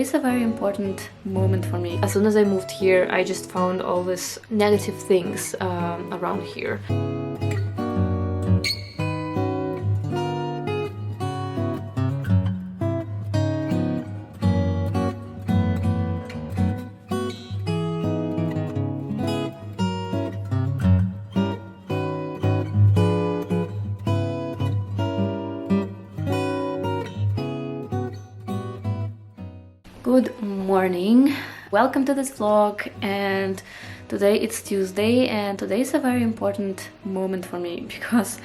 is a very important moment for me. As soon as I moved here, I just found all these negative things around here. Good morning, welcome to this vlog, and today it's Tuesday, and today is a very important moment for me because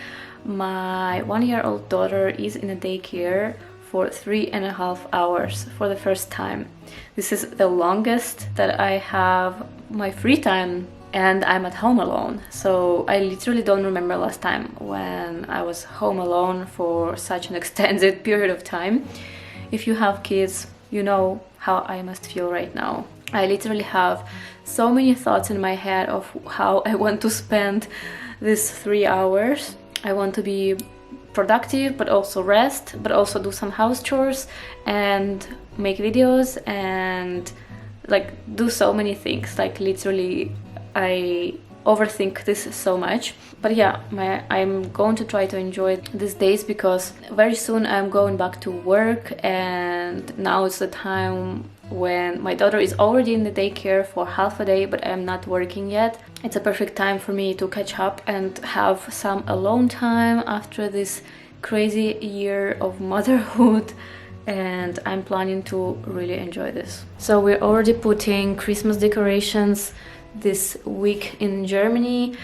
my 1-year-old daughter is in a daycare for 3.5 hours for the first time. This is the longest that I have my free time, and I'm at home alone, so I literally don't remember last time when I was home alone for such an extended period of time. If you have kids, you know how I must feel right now. I literally have so many thoughts in my head of how I want to spend these 3 hours. I want to be productive, but also rest, but also do some house chores and make videos and like do so many things. Like literally, I overthink this so much. But yeah, I'm going to try to enjoy these days because very soon I'm going back to work, and now it's the time when my daughter is already in the daycare for half a day, but I'm not working yet. It's a perfect time for me to catch up and have some alone time after this crazy year of motherhood, and I'm planning to really enjoy this. So we're already putting Christmas decorations this week in Germany.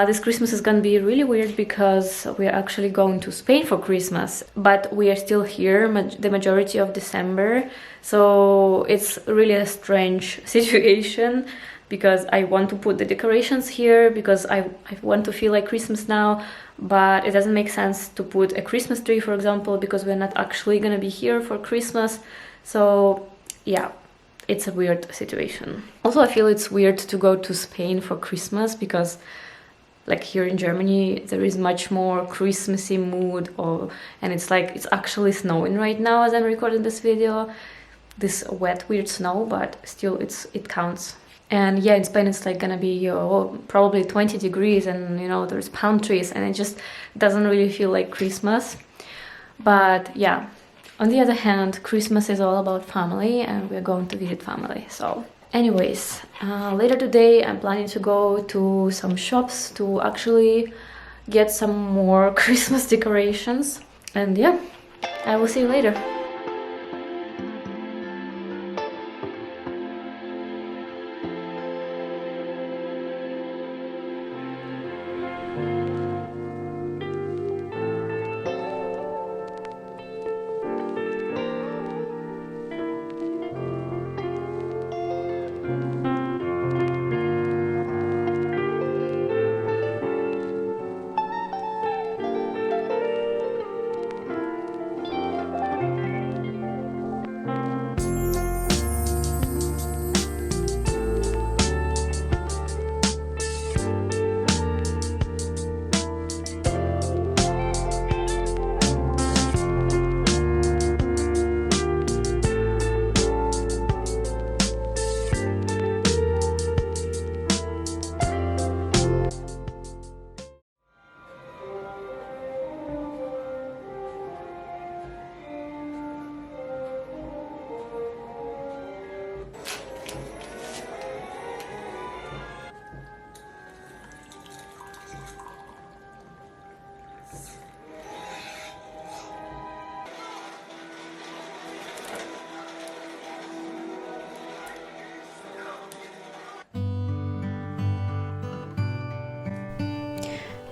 This Christmas is gonna be really weird because we're actually going to Spain for Christmas, but we are still here the majority of December, so it's really a strange situation because I want to put the decorations here because I want to feel like Christmas now, but it doesn't make sense to put a Christmas tree, for example, because we're not actually gonna be here for Christmas. So yeah, it's a weird situation. Also, I feel it's weird to go to Spain for Christmas because like here in Germany there is much more Christmassy mood, and it's like it's actually snowing right now as I'm recording this video, this wet weird snow, but still it counts. And yeah, in Spain it's like gonna be probably 20 degrees, and you know there's palm trees, and it just doesn't really feel like Christmas. But yeah, on the other hand, Christmas is all about family, and we're going to visit family. So anyways, later today I'm planning to go to some shops to actually get some more Christmas decorations, and yeah, I will see you later.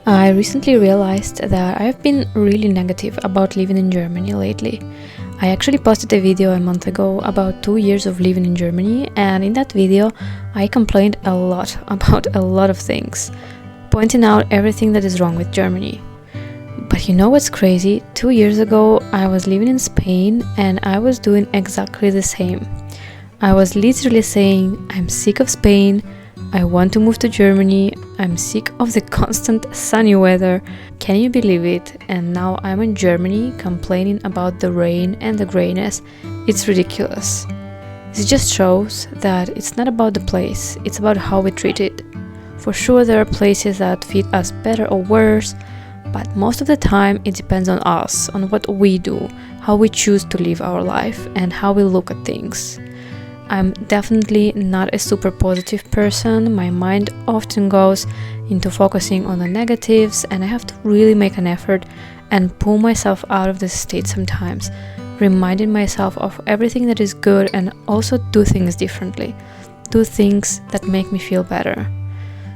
I recently realized that I've been really negative about living in Germany lately. I actually posted a video a month ago about 2 years of living in Germany, and in that video I complained a lot about a lot of things, pointing out everything that is wrong with Germany. But you know what's crazy? 2 years ago I was living in Spain and I was doing exactly the same. I was literally saying, I'm sick of Spain, I want to move to Germany, I'm sick of the constant sunny weather. Can you believe it? And now I'm in Germany complaining about the rain and the grayness. It's ridiculous. This just shows that it's not about the place, it's about how we treat it. For sure, there are places that fit us better or worse, but most of the time it depends on us, on what we do, how we choose to live our life, and how we look at things. I'm definitely not a super positive person. My mind often goes into focusing on the negatives, and I have to really make an effort and pull myself out of this state sometimes, reminding myself of everything that is good and also do things differently, do things that make me feel better.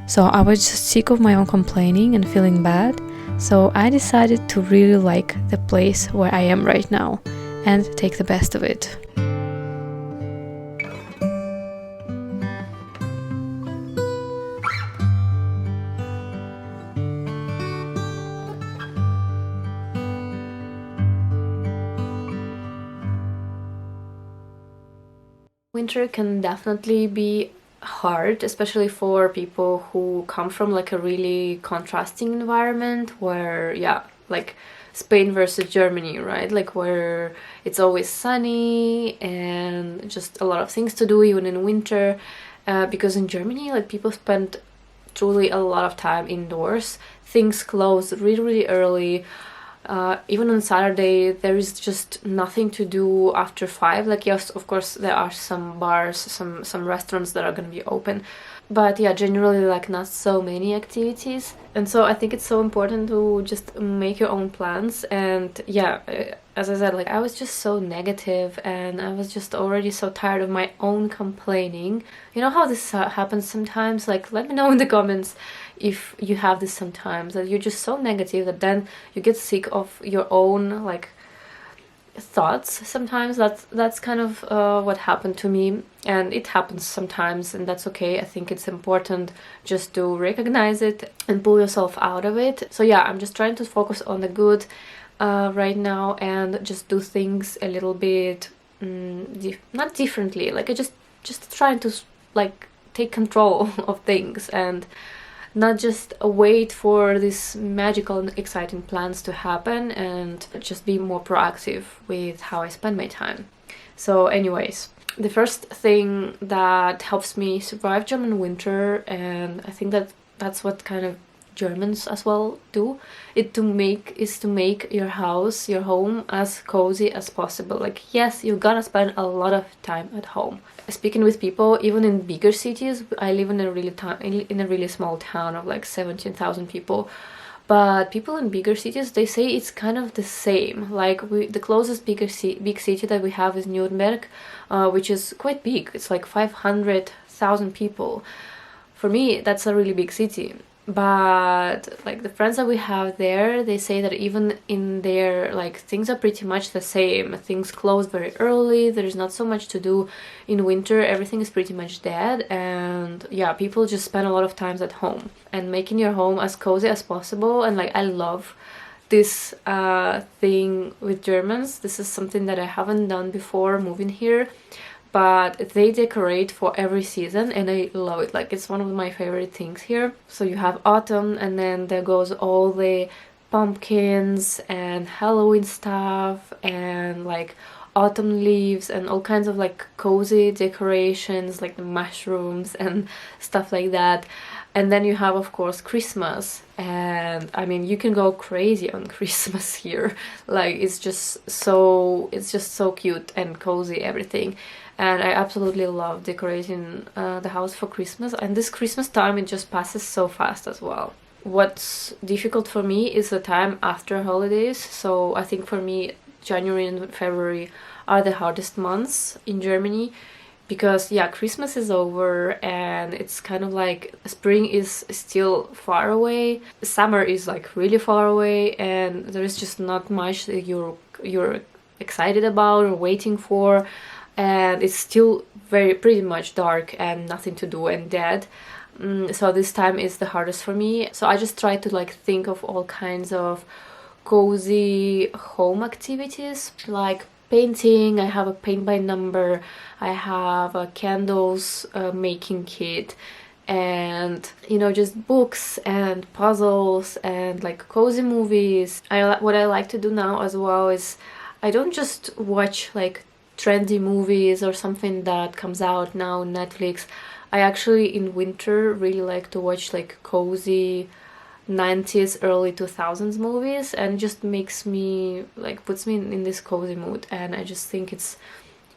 So I was just sick of my own complaining and feeling bad, so I decided to really like the place where I am right now and take the best of it. Winter can definitely be hard, especially for people who come from like a really contrasting environment where, yeah, like Spain versus Germany, right? Like where it's always sunny and just a lot of things to do even in winter. Because in Germany, like people spend truly a lot of time indoors. Things close really, really early. Even on Saturday, there is just nothing to do after 5. Like, yes, of course, there are some bars, some restaurants that are gonna be open, but yeah, generally like not so many activities. And so I think it's so important to just make your own plans. And yeah, as I said, like I was just so negative and I was just already so tired of my own complaining. You know how this happens sometimes? Like, let me know in the comments if you have this sometimes, that you're just so negative that then you get sick of your own like thoughts. Sometimes that's kind of what happened to me, and it happens sometimes, and that's okay. I think it's important just to recognize it and pull yourself out of it. So yeah, I'm just trying to focus on the good right now and just do things a little bit not differently, like I just trying to like take control of things and not just wait for these magical and exciting plans to happen, and just be more proactive with how I spend my time. So anyways, the first thing that helps me survive German winter, and I think that's what kind of Germans as well do, is to make your house, your home, as cozy as possible. Like, yes, you're gonna spend a lot of time at home. Speaking with people, even in bigger cities, I live in a really small town of like 17,000 people. But people in bigger cities, they say it's kind of the same. Like the closest big city that we have is Nuremberg, which is quite big. It's like 500,000 people. For me, that's a really big city. But like the friends that we have there, they say that even in there, like things are pretty much the same. Things close very early, there's not so much to do in winter, everything is pretty much dead, and yeah, people just spend a lot of time at home and making your home as cozy as possible. And like I love this thing with Germans. This is something that I haven't done before moving here, but they decorate for every season and I love it. Like, it's one of my favorite things here. So you have autumn, and then there goes all the pumpkins and Halloween stuff and like autumn leaves and all kinds of like cozy decorations, like the mushrooms and stuff like that. And then you have, of course, Christmas, and I mean, you can go crazy on Christmas here. Like, it's just so cute and cozy, everything. And I absolutely love decorating the house for Christmas. And this Christmas time, it just passes so fast as well. What's difficult for me is the time after holidays. So I think for me, January and February are the hardest months in Germany, because yeah, Christmas is over and it's kind of like spring is still far away, summer is like really far away, and there is just not much that you're excited about or waiting for, and it's still pretty much dark and nothing to do and dead. So this time is the hardest for me. So I just try to like think of all kinds of cozy home activities, like painting. I have a paint by number, I have a candles making kit, and you know, just books and puzzles and like cozy movies. What I like to do now as well is I don't just watch like trendy movies or something that comes out now on Netflix. I actually in winter really like to watch like cozy 90s early 2000s movies, and just makes me like puts me in this cozy mood. And I just think it's,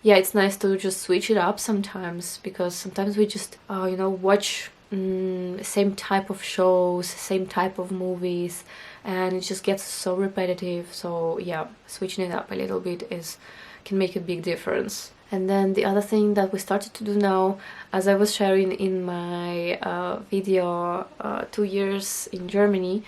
yeah, it's nice to just switch it up sometimes, because sometimes we just watch same type of shows, same type of movies, and it just gets so repetitive. So yeah, switching it up a little bit can make a big difference. And then the other thing that we started to do now, as I was sharing in my video 2 years in Germany,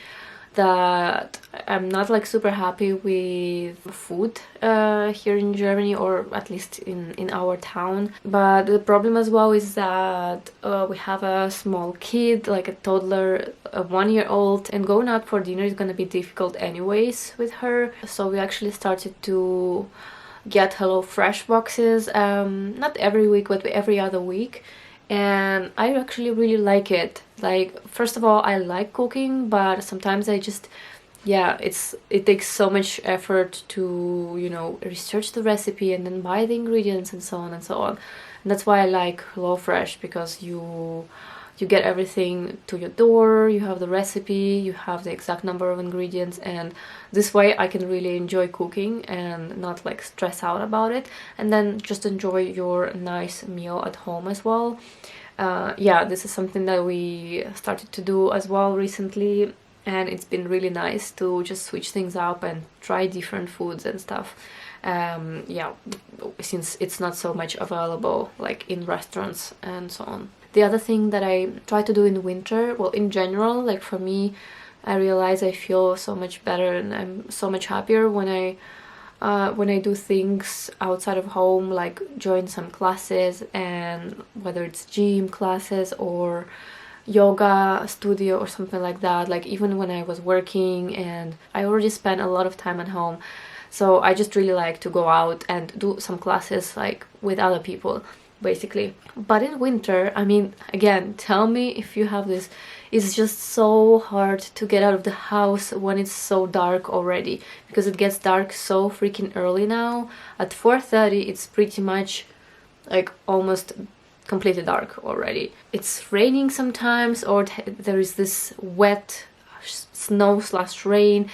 that I'm not like super happy with food here in Germany, or at least in our town. But the problem as well is that we have a small kid, like a toddler, a 1-year-old, and going out for dinner is gonna be difficult anyways with her. So we actually started to get HelloFresh boxes, not every week but every other week, and I actually really like it. Like, first of all, I like cooking, but sometimes I just, yeah, it takes so much effort to research the recipe and then buy the ingredients and so on and so on. And that's why I like HelloFresh, because you get everything to your door, you have the recipe, you have the exact number of ingredients, and this way I can really enjoy cooking and not like stress out about it, and then just enjoy your nice meal at home as well. Yeah, this is something that we started to do as well recently, and it's been really nice to just switch things up and try different foods and stuff. Yeah, since it's not so much available like in restaurants and so on. The other thing that I try to do in winter, well, in general, like for me, I realize I feel so much better and I'm so much happier when I do things outside of home, like join some classes, and whether it's gym classes or yoga studio or something like that. Like even when I was working, and I already spent a lot of time at home, so I just really like to go out and do some classes like with other people, basically. But in winter, I mean, again, tell me if you have this, it's just so hard to get out of the house when it's so dark already, because it gets dark so freaking early now. At 4:30 it's pretty much like almost completely dark already. It's raining sometimes, or there is this wet snow/rain,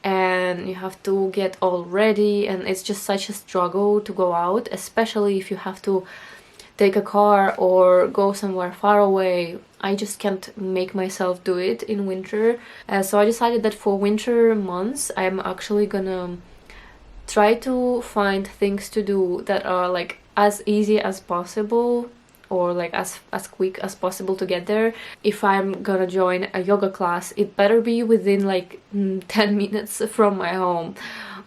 and you have to get all ready, and it's just such a struggle to go out, especially if you have to take a car or go somewhere far away. I just can't make myself do it in winter. So I decided that for winter months I'm actually gonna try to find things to do that are like as easy as possible, or like as quick as possible to get there. If I'm gonna join a yoga class, it better be within like 10 minutes from my home,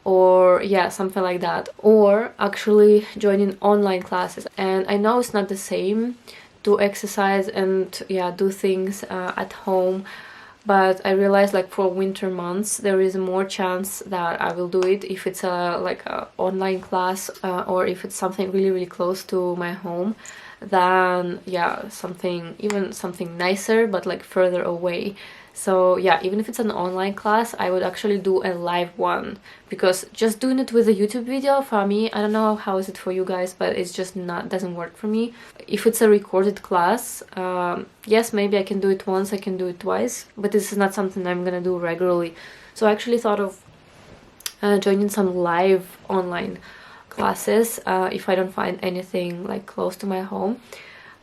or yeah, something like that. Or actually joining online classes. And I know it's not the same to exercise and yeah, do things at home, but I realized like for winter months there is more chance that I will do it if it's a online class, or if it's something really close to my home, than yeah, something nicer but like further away. So yeah, even if it's an online class, I would actually do a live one, because just doing it with a YouTube video, for me, I don't know how is it for you guys, but it's just doesn't work for me. If it's a recorded class, yes, maybe I can do it once, I can do it twice, but this is not something I'm gonna do regularly. So I actually thought of joining some live online classes if I don't find anything like close to my home.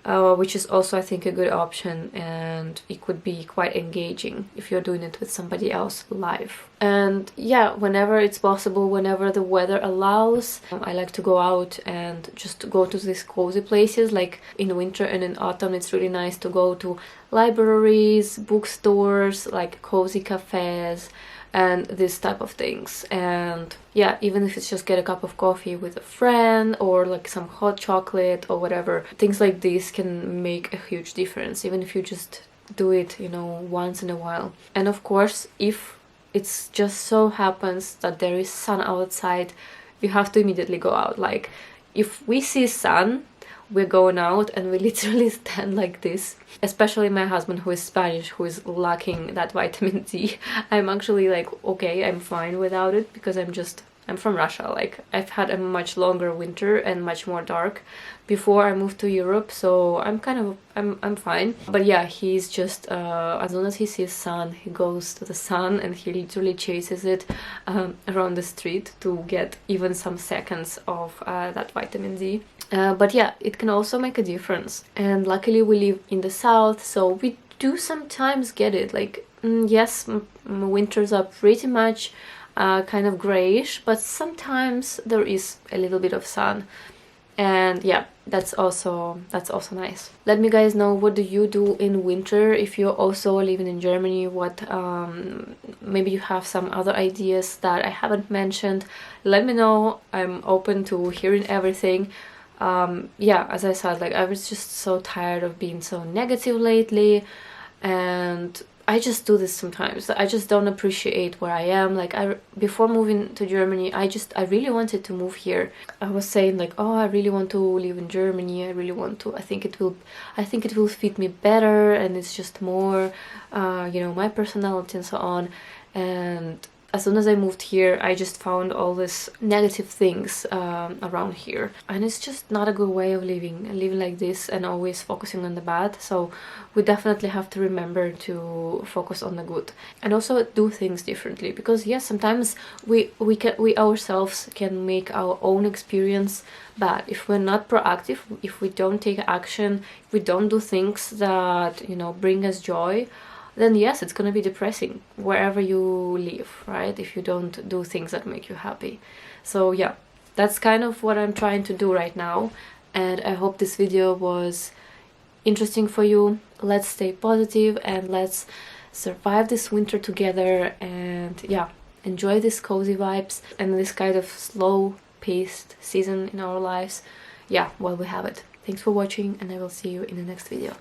Which is also, I think, a good option, and it could be quite engaging if you're doing it with somebody else live. And yeah, whenever it's possible, whenever the weather allows, I like to go out and just go to these cozy places. Like in winter and in autumn, it's really nice to go to libraries, bookstores, like cozy cafes, and this type of things. And yeah, even if it's just get a cup of coffee with a friend, or like some hot chocolate or whatever, things like this can make a huge difference, even if you just do it, once in a while. And of course, if it's just so happens that there is sun outside, you have to immediately go out. Like if we see sun, we're going out, and we literally stand like this. Especially my husband, who is Spanish, who is lacking that vitamin D. I'm actually like, okay, I'm fine without it, because I'm just I'm from Russia, like I've had a much longer winter and much more dark before I moved to Europe, so I'm fine. But yeah, he's just as soon as he sees sun, he goes to the sun and he literally chases it around the street to get even some seconds of that vitamin D. But yeah, it can also make a difference, and luckily we live in the south, so we do sometimes get it. Like yes, winters are pretty much kind of grayish, but sometimes there is a little bit of sun, and yeah, that's also nice. Let me guys know, what do you do in winter? If you're also living in Germany, what maybe you have some other ideas that I haven't mentioned. Let me know. I'm open to hearing everything. Yeah, as I said, like I was just so tired of being so negative lately, and I just do this sometimes. I just don't appreciate where I am. Like before moving to Germany, I really wanted to move here. I was saying like, oh, I really want to live in Germany. I really want to. I think it will fit me better, and it's just more, you know, my personality and so on. And as soon as I moved here, I just found all these negative things around here, and it's just not a good way of living like this and always focusing on the bad. So we definitely have to remember to focus on the good and also do things differently, because yes, sometimes we ourselves can make our own experience bad if we're not proactive, if we don't take action, if we don't do things that, you know, bring us joy. Then yes, it's gonna be depressing wherever you live, right? If you don't do things that make you happy. So yeah, that's kind of what I'm trying to do right now, and I hope this video was interesting for you. Let's stay positive and let's survive this winter together, and yeah, enjoy these cozy vibes and this kind of slow-paced season in our lives, yeah, while we have it. Thanks for watching, and I will see you in the next video.